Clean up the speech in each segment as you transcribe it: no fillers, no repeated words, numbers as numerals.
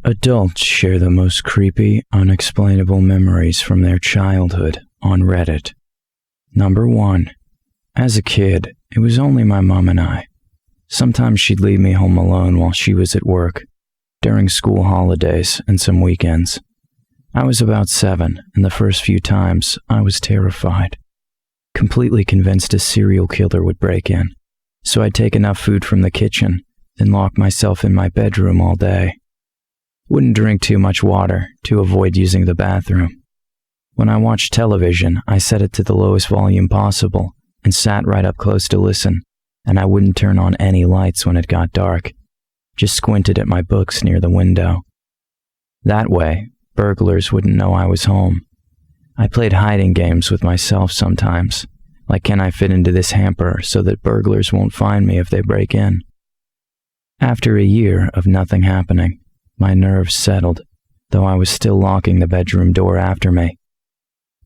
Adults share the most creepy, unexplainable memories from their childhood on Reddit. Number 1. As a kid, it was only my mom and I. Sometimes she'd leave me home alone while she was at work, during school holidays and some weekends. I was about 7, and the first few times, I was terrified. Completely convinced a serial killer would break in, so I'd take enough food from the kitchen, then lock myself in my bedroom all day. Wouldn't drink too much water to avoid using the bathroom. When I watched television, I set it to the lowest volume possible and sat right up close to listen, and I wouldn't turn on any lights when it got dark, just squinted at my books near the window. That way, burglars wouldn't know I was home. I played hiding games with myself sometimes, like can I fit into this hamper so that burglars won't find me if they break in. After a year of nothing happening, my nerves settled, though I was still locking the bedroom door after me.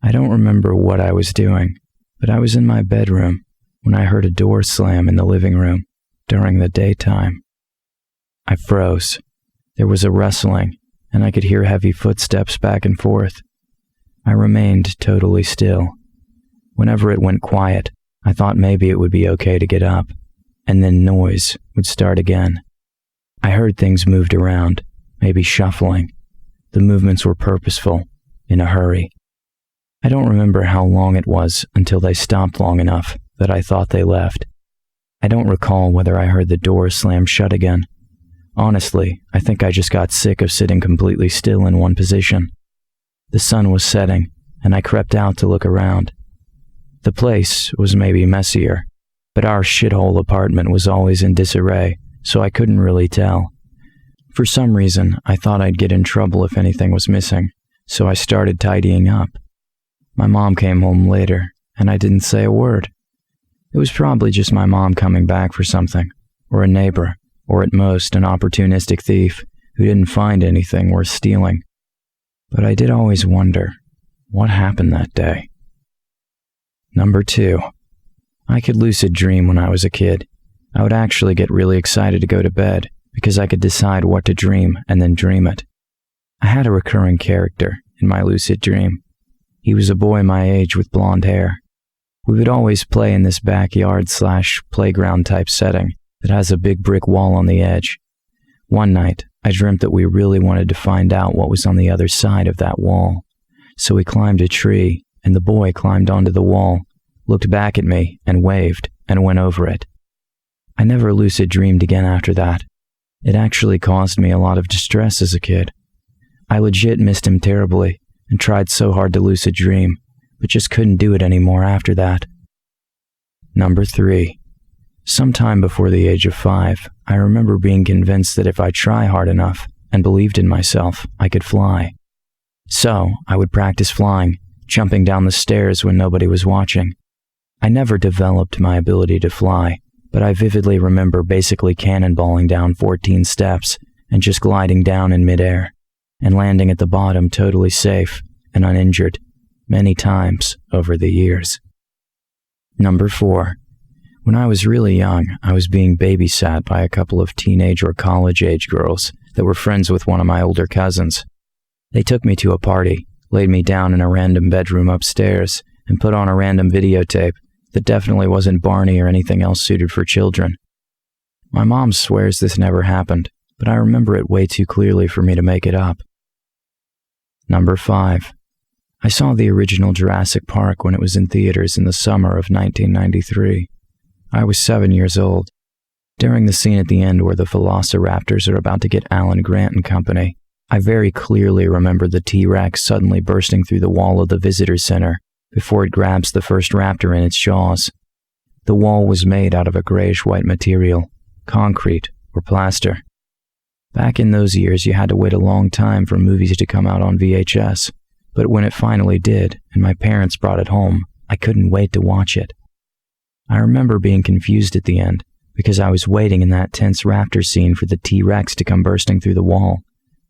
I don't remember what I was doing, but I was in my bedroom when I heard a door slam in the living room during the daytime. I froze. There was a rustling, and I could hear heavy footsteps back and forth. I remained totally still. Whenever it went quiet, I thought maybe it would be okay to get up, and then noise would start again. I heard things moved around, maybe shuffling. The movements were purposeful, in a hurry. I don't remember how long it was until they stopped long enough that I thought they left. I don't recall whether I heard the door slam shut again. Honestly, I think I just got sick of sitting completely still in one position. The sun was setting, and I crept out to look around. The place was maybe messier, but our shithole apartment was always in disarray, so I couldn't really tell. For some reason, I thought I'd get in trouble if anything was missing, so I started tidying up. My mom came home later, and I didn't say a word. It was probably just my mom coming back for something, or a neighbor, or at most an opportunistic thief who didn't find anything worth stealing. But I did always wonder, what happened that day? Number 2. I could lucid dream when I was a kid. I would actually get really excited to go to bed, because I could decide what to dream and then dream it. I had a recurring character in my lucid dream. He was a boy my age with blonde hair. We would always play in this backyard/playground type setting that has a big brick wall on the edge. One night, I dreamt that we really wanted to find out what was on the other side of that wall. So we climbed a tree, and the boy climbed onto the wall, looked back at me, and waved, and went over it. I never lucid dreamed again after that. It actually caused me a lot of distress as a kid. I legit missed him terribly and tried so hard to lucid dream, but just couldn't do it anymore after that. Number 3. Sometime before the age of 5, I remember being convinced that if I try hard enough and believed in myself, I could fly. So, I would practice flying, jumping down the stairs when nobody was watching. I never developed my ability to fly, but I vividly remember basically cannonballing down 14 steps and just gliding down in midair, and landing at the bottom totally safe and uninjured, many times over the years. Number 4. When I was really young, I was being babysat by a couple of teenage or college-age girls that were friends with one of my older cousins. They took me to a party, laid me down in a random bedroom upstairs, and put on a random videotape that definitely wasn't Barney or anything else suited for children. My mom swears this never happened, but I remember it way too clearly for me to make it up. Number 5. I saw the original Jurassic Park when it was in theaters in the summer of 1993. I was 7 years old. During the scene at the end where the velociraptors are about to get Alan Grant and company, I very clearly remember the T-Rex suddenly bursting through the wall of the visitor center before it grabs the first raptor in its jaws. The wall was made out of a grayish-white material, concrete or plaster. Back in those years, you had to wait a long time for movies to come out on VHS, but when it finally did, and my parents brought it home, I couldn't wait to watch it. I remember being confused at the end, because I was waiting in that tense raptor scene for the T-Rex to come bursting through the wall,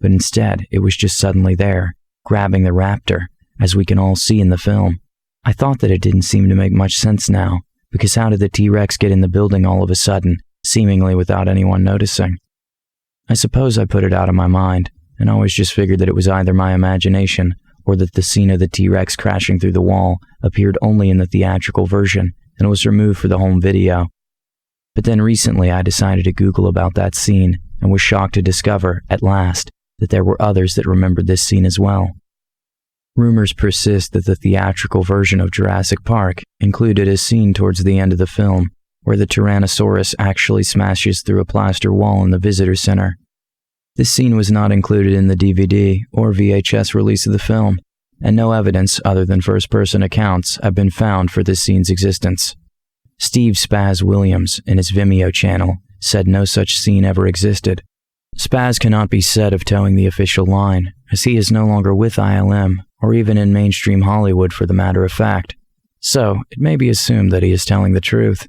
but instead, it was just suddenly there, grabbing the raptor, as we can all see in the film. I thought that it didn't seem to make much sense now, because how did the T-Rex get in the building all of a sudden, seemingly without anyone noticing? I suppose I put it out of my mind, and always just figured that it was either my imagination or that the scene of the T-Rex crashing through the wall appeared only in the theatrical version and was removed for the home video. But then recently I decided to Google about that scene and was shocked to discover, at last, that there were others that remembered this scene as well. Rumors persist that the theatrical version of Jurassic Park included a scene towards the end of the film where the Tyrannosaurus actually smashes through a plaster wall in the visitor center. This scene was not included in the DVD or VHS release of the film, and no evidence other than first-person accounts have been found for this scene's existence. Steve Spaz Williams, in his Vimeo channel, said no such scene ever existed. Spaz cannot be said of towing the official line, as he is no longer with ILM, or even in mainstream Hollywood for the matter of fact. So, it may be assumed that he is telling the truth.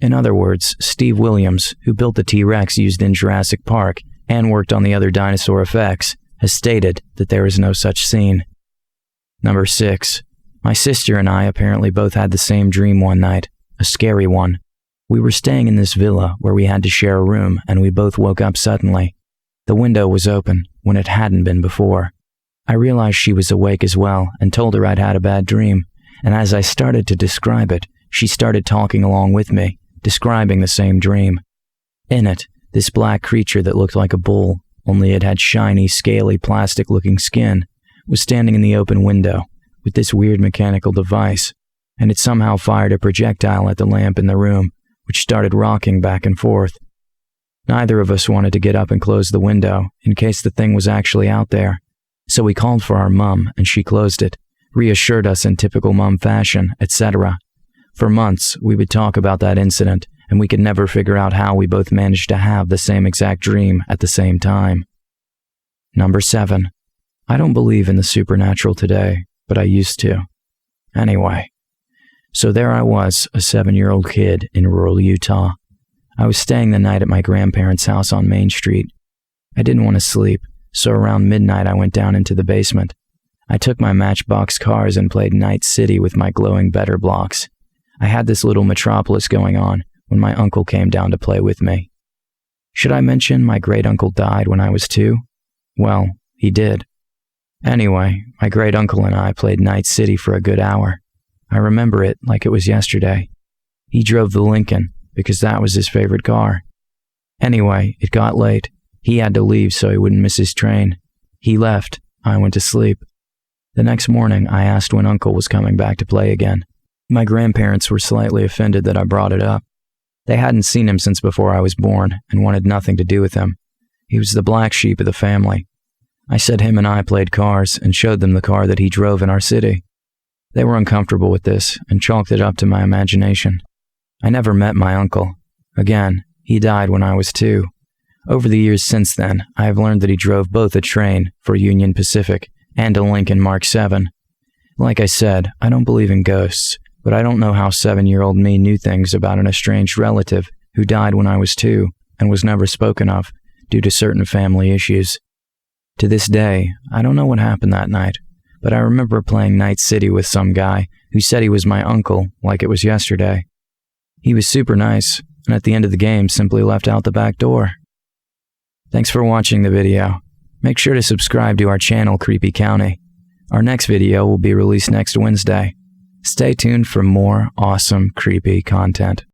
In other words, Steve Williams, who built the T-Rex used in Jurassic Park and worked on the other dinosaur effects, has stated that there is no such scene. Number 6. My sister and I apparently both had the same dream one night, a scary one. We were staying in this villa where we had to share a room, and we both woke up suddenly. The window was open when it hadn't been before. I realized she was awake as well and told her I'd had a bad dream, and as I started to describe it, she started talking along with me, describing the same dream. In it, this black creature that looked like a bull, only it had shiny, scaly, plastic-looking skin, was standing in the open window with this weird mechanical device, and it somehow fired a projectile at the lamp in the room, which started rocking back and forth. Neither of us wanted to get up and close the window in case the thing was actually out there, so we called for our mum and she closed it, reassured us in typical mum fashion, etc. For months, we would talk about that incident, and we could never figure out how we both managed to have the same exact dream at the same time. Number 7. I don't believe in the supernatural today, but I used to. Anyway, so there I was, a 7-year-old kid in rural Utah. I was staying the night at my grandparents' house on Main Street. I didn't want to sleep, so around midnight I went down into the basement. I took my Matchbox cars and played Night City with my glowing better blocks. I had this little metropolis going on when my uncle came down to play with me. Should I mention my great-uncle died when I was 2? Well, he did. Anyway, my great-uncle and I played Night City for a good hour. I remember it like it was yesterday. He drove the Lincoln because that was his favorite car. Anyway, it got late. He had to leave so he wouldn't miss his train. He left. I went to sleep. The next morning, I asked when Uncle was coming back to play again. My grandparents were slightly offended that I brought it up. They hadn't seen him since before I was born and wanted nothing to do with him. He was the black sheep of the family. I said him and I played cars and showed them the car that he drove in our city. They were uncomfortable with this and chalked it up to my imagination. I never met my uncle. Again, he died when I was 2. Over the years since then, I have learned that he drove both a train for Union Pacific and a Lincoln Mark 7. Like I said, I don't believe in ghosts, but I don't know how 7-year-old me knew things about an estranged relative who died when I was 2 and was never spoken of due to certain family issues. To this day, I don't know what happened that night, but I remember playing Night City with some guy who said he was my uncle like it was yesterday. He was super nice, and at the end of the game simply left out the back door. Thanks for watching the video. Make sure to subscribe to our channel, Creepy County. Our next video will be released next Wednesday. Stay tuned for more awesome, creepy content.